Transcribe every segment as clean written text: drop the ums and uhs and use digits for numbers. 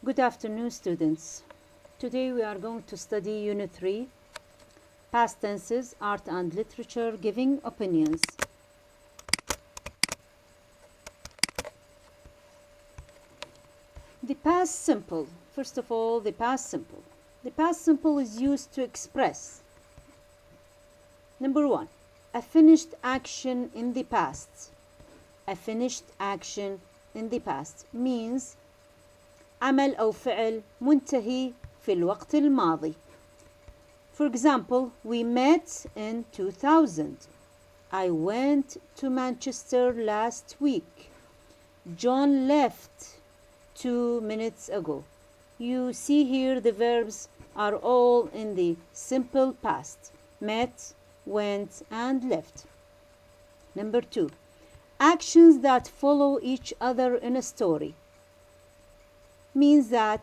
Good afternoon, students. Today we are going to study Unit 3, Past Tenses, Art and Literature, Giving Opinions. The past simple. First of all, the past simple. The past simple is used to express. Number 1, a finished action in the past. A finished action in the past means عمل أو فعل منتهي في الوقت الماضي. For example, we met in 2000. I went to Manchester last week. John left 2 minutes ago. You see here the verbs are all in the simple past. Met, went, and left. Number 2, actions that follow each other in a story. Means that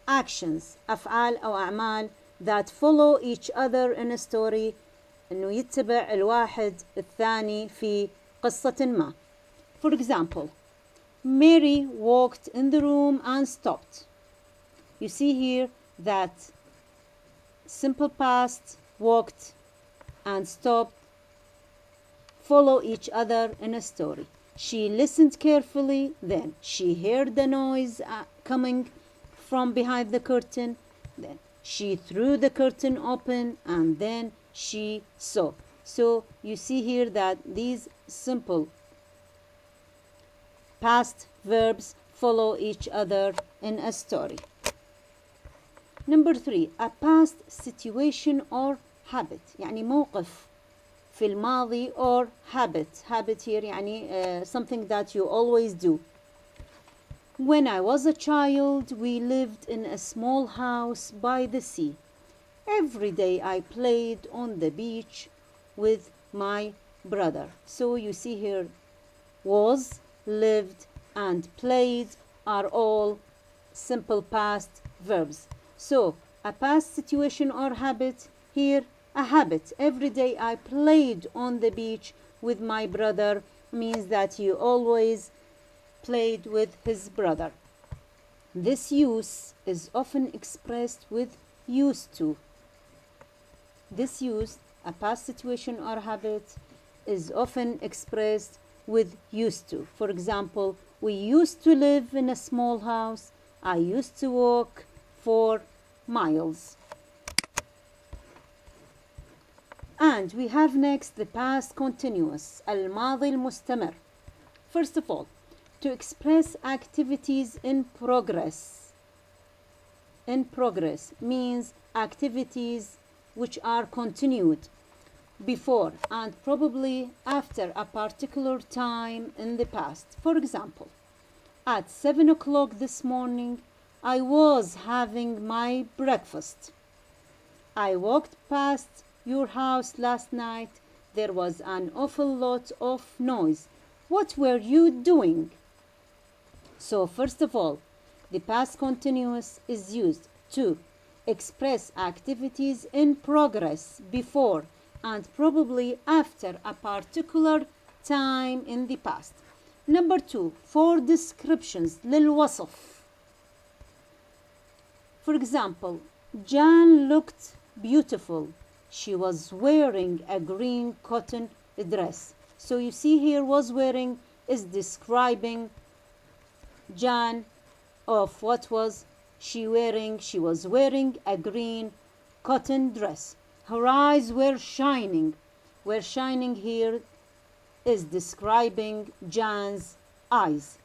actions أفعال أو أعمال that follow each other in a story إنه يتبع الواحد الثاني في قصة ما. For example, Mary walked in the room and stopped. You see here that simple past, walked and stopped, follow each other in a story. She listened carefully, then she heard the noise coming from behind the curtain, then she threw the curtain open, and then she saw. So you see here that these simple past verbs follow each other in a story. Number 3, a past situation or habit. يعني موقف في الماضي or habit. Habit here يعني something that you always do. When I was a child, we lived in a small house by the sea. Every day I played on the beach with my brother. So you see here, was, lived, and played are all simple past verbs. So a past situation or habit, here a habit. Every day I played on the beach with my brother means that you always played with his brother. This use is often expressed with used to. This use, a past situation or habit, is often expressed with used to. For example, we used to live in a small house. I used to walk 4 miles. And we have next the past continuous, الماضي المستمر. First of all, to express activities in progress. In progress means activities which are continued before and probably after a particular time in the past. For example, at 7 o'clock this morning, I was having my breakfast. I walked past your house last night. There was an awful lot of noise. What were you doing? So first of all, the past continuous is used to express activities in progress before and probably after a particular time in the past. Number 2, for descriptions, للوصف. For example, Jan looked beautiful. She was wearing a green cotton dress. So you see here was wearing is describing Jan of what was she wearing. She was wearing a green cotton dress. Her eyes were shining. Were shining here is describing Jan's eyes.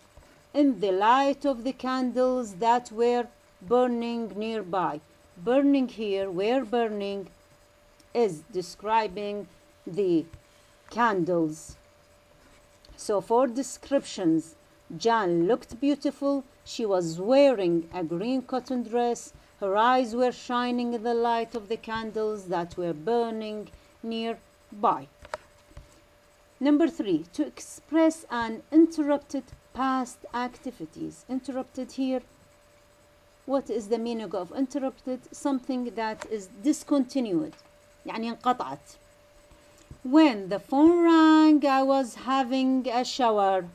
In the light of the candles that were burning nearby. Burning here, were burning, is describing the candles. So for descriptions, Jan looked beautiful. She was wearing a green cotton dress. Her eyes were shining in the light of the candles that were burning nearby. Number 3, to express an interrupted past activities. Interrupted here, what is the meaning of interrupted? Something that is discontinued. يعني انقطعت. When the phone rang, I was having a shower.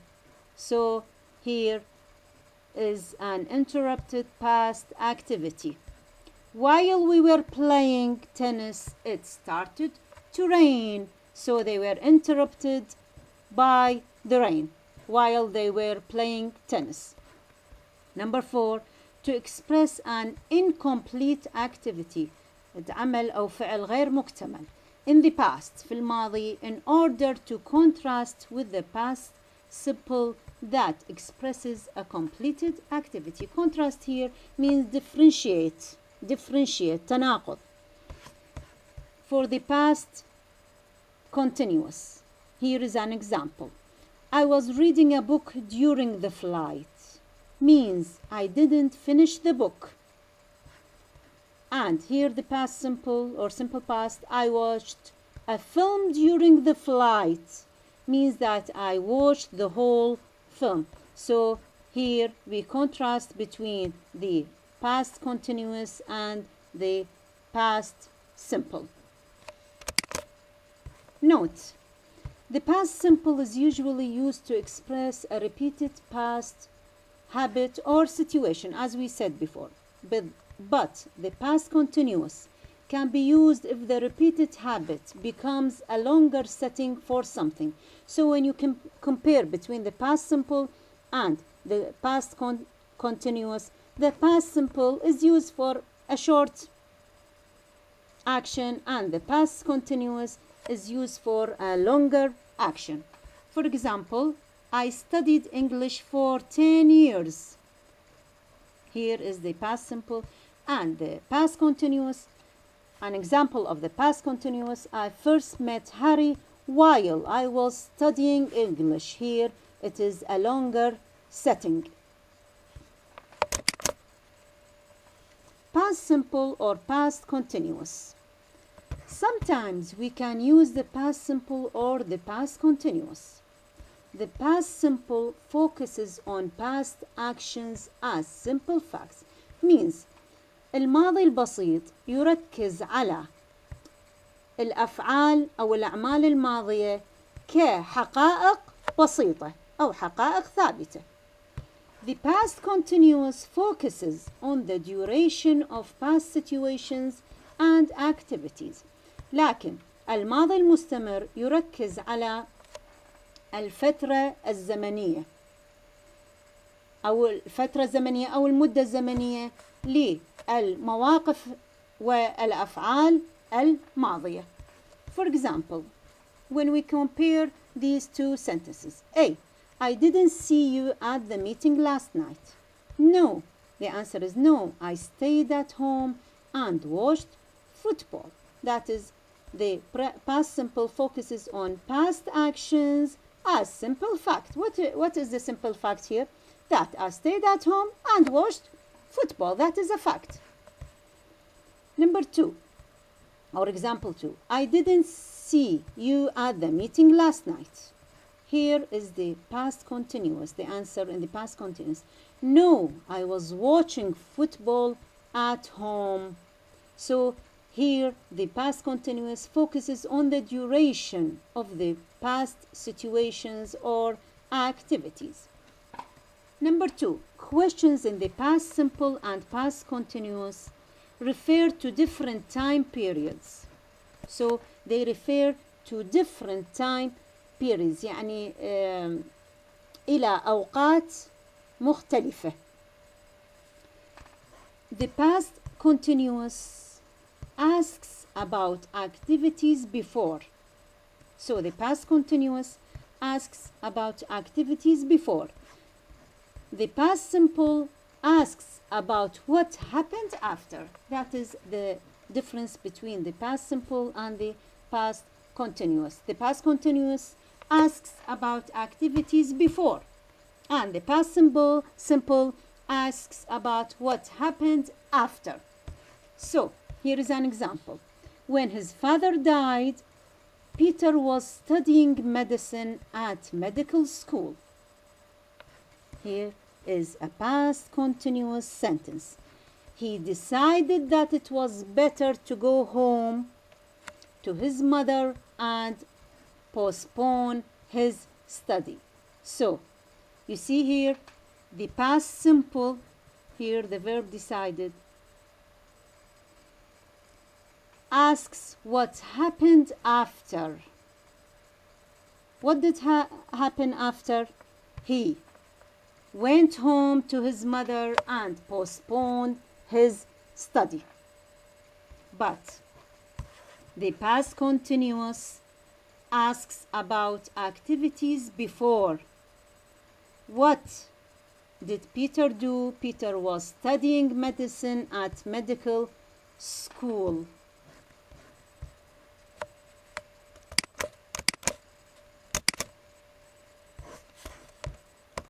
So here is an interrupted past activity. While we were playing tennis, it started to rain, so they were interrupted by the rain while they were playing tennis. Number 4, to express an incomplete activity, عمل أو فعل غير مكتمل, in the past, في الماضي, in order to contrast with the past simple that expresses a completed activity. Contrast here means differentiate, تناقض. For the past continuous, here is an example. I was reading a book during the flight, means I didn't finish the book. And here the past simple or simple past, I watched a film during the flight, means that I watched the whole film. So here we contrast between the past continuous and the past simple. Note, the past simple is usually used to express a repeated past habit or situation, as we said before. But the past continuous can be used if the repeated habit becomes a longer setting for something. So when you can compare between the past simple and the past continuous, the past simple is used for a short action and the past continuous is used for a longer action. For example, I studied English for 10 years. Here is the past simple and the past continuous. An example of the past continuous, I first met Harry while I was studying English. Here it is a longer setting. Past simple or past continuous. Sometimes we can use the past simple or the past continuous. The past simple focuses on past actions as simple facts. Means الماضي البسيط يركز على الأفعال أو الأعمال الماضية كحقائق بسيطة أو حقائق ثابتة. The past continuous focuses on the duration of past situations and activities. لكن الماضي المستمر يركز على الفترة الزمنية أو الفترة الزمنية أو المدة الزمنية للمواقف والأفعال الماضية. For example, when we compare these two sentences. A. I didn't see you at the meeting last night. No. The answer is no. I stayed at home and watched football. That is, the past simple focuses on past actions as simple fact. What is the simple fact here? That I stayed at home and watched football. That is a fact. Number 2, or example 2. I didn't see you at the meeting last night. Here is the past continuous, the answer in the past continuous. No, I was watching football at home. So here the past continuous focuses on the duration of the past situations or activities. Number 2, questions in the past simple and past continuous refer to different time periods. So they refer to different time periods, يعني إلى أوقات مختلفة. The past continuous asks about activities before. So the past continuous asks about activities before. The past simple asks about what happened after. That is the difference between the past simple and the past continuous. The past continuous asks about activities before, and the past simple asks about what happened after. So here is an example. When his father died, Peter was studying medicine at medical school. Here is a past continuous sentence. He decided that it was better to go home to his mother and postpone his study. So, you see here, The past simple, here the verb decided, asks what happened after. What did happen after? He went home to his mother and postponed his study. But the past continuous asks about activities before. What did Peter do? Peter was studying medicine at medical school.